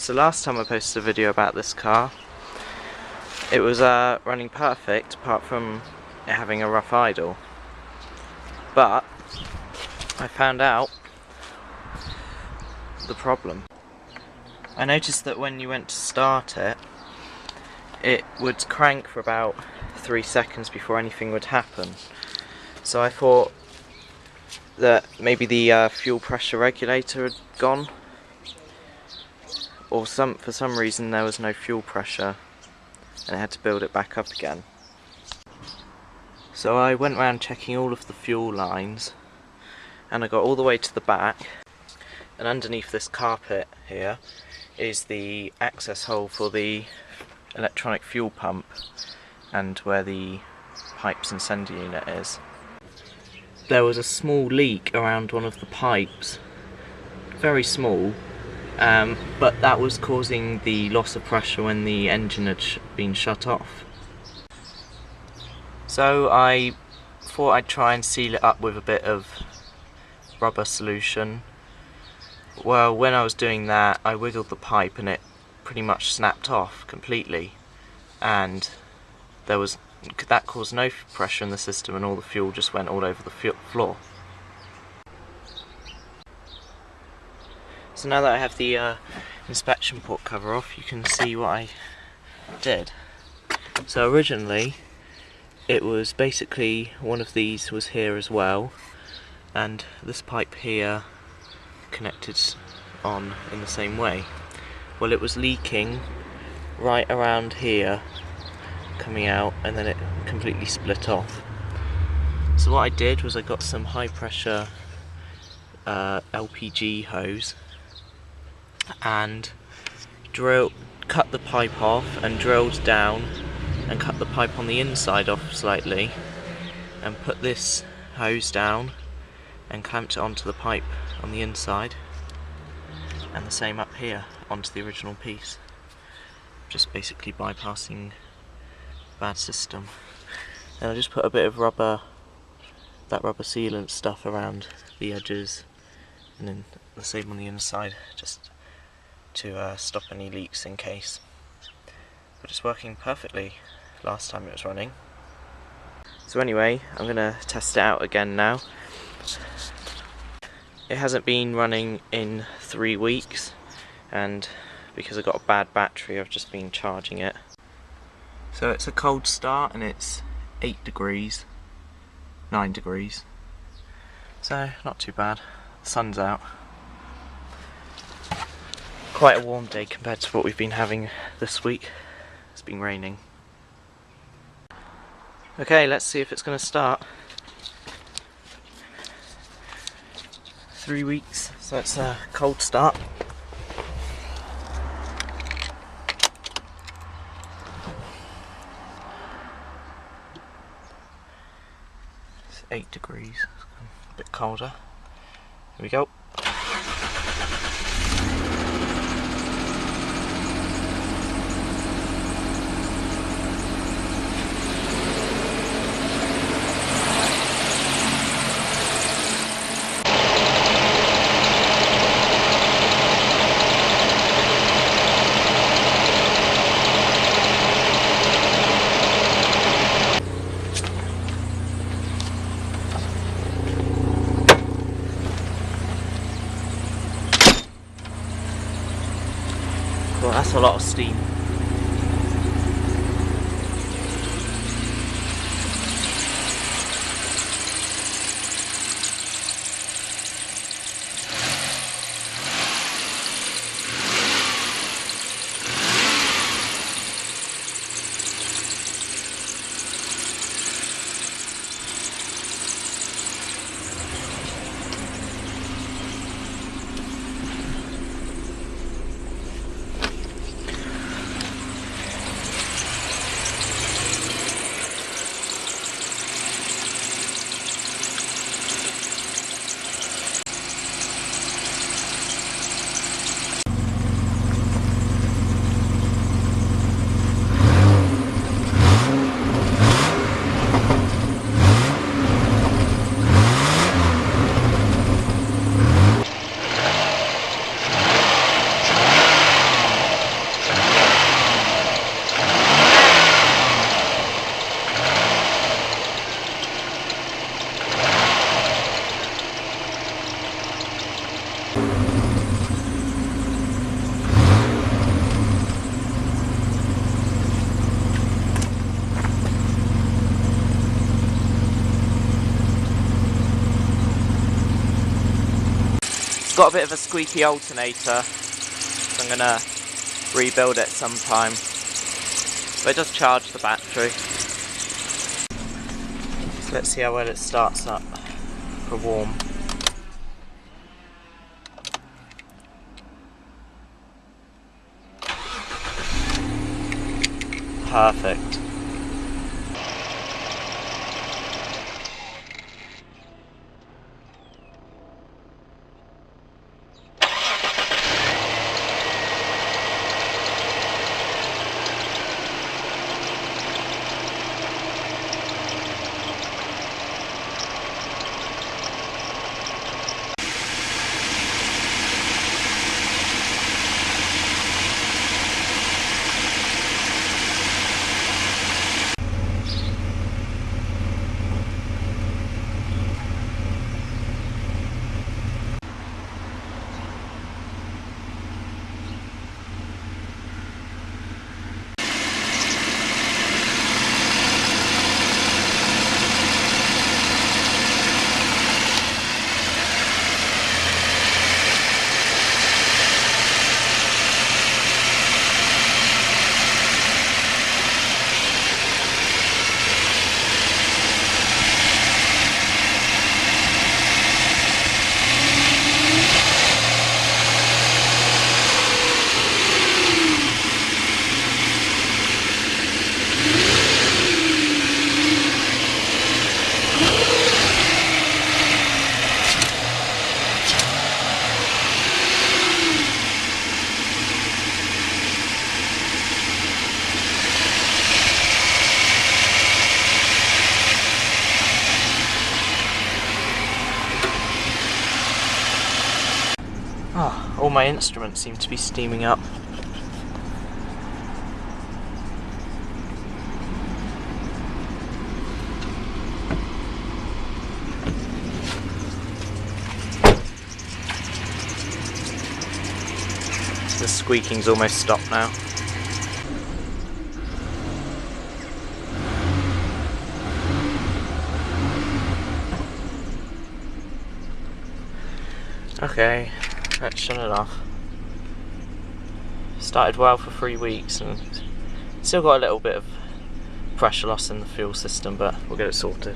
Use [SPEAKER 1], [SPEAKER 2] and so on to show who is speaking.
[SPEAKER 1] So last time I posted a video about this car, it was running perfect apart from it having a rough idle. But I found out the problem. I noticed that when you went to start it, it would crank for about 3 seconds before anything would happen. So I thought that maybe the fuel pressure regulator had gone, or for some reason there was no fuel pressure and it had to build it back up again. So I went around checking all of the fuel lines, and I got all the way to the back, and underneath this carpet here is the access hole for the electronic fuel pump and where the pipes and sender unit is. There was a small leak around one of the pipes, very small, but that was causing the loss of pressure when the engine had been shut off. So I thought I'd try and seal it up with a bit of rubber solution. Well, when I was doing that, I wiggled the pipe and it pretty much snapped off completely, and that caused no pressure in the system and all the fuel just went all over the floor. So now that I have the inspection port cover off, you can see what I did. So originally it was basically one of these was here as well, and this pipe here connected on in the same way. Well, it was leaking right around here coming out, and then it completely split off. So what I did was I got some high pressure LPG hose and cut the pipe off and drilled down and cut the pipe on the inside off slightly, and put this hose down and clamped it onto the pipe on the inside, and the same up here onto the original piece, just basically bypassing the bad system. And I just put a bit of that rubber sealant stuff around the edges, and then the same on the inside, just to stop any leaks in case. But it's working perfectly last time it was running. So anyway, I'm going to test it out again now. It hasn't been running in 3 weeks, and because I've got a bad battery I've just been charging it. So it's a cold start and it's 8 degrees, 9 degrees, so not too bad. The sun's out. Quite a warm day compared to what we've been having this week. It's been raining. Okay, let's see if it's going to start. 3 weeks, so it's a cold start. It's 8 degrees, a bit colder. Here we go. Well, that's a lot of steam. It's got a bit of a squeaky alternator, so I'm gonna rebuild it sometime. But it does charge the battery. So let's see how well it starts up for warm. Perfect. Oh, all my instruments seem to be steaming up. The squeaking's almost stopped now. Okay, let's shut it off. Started well for 3 weeks and still got a little bit of pressure loss in the fuel system, but we'll get it sorted.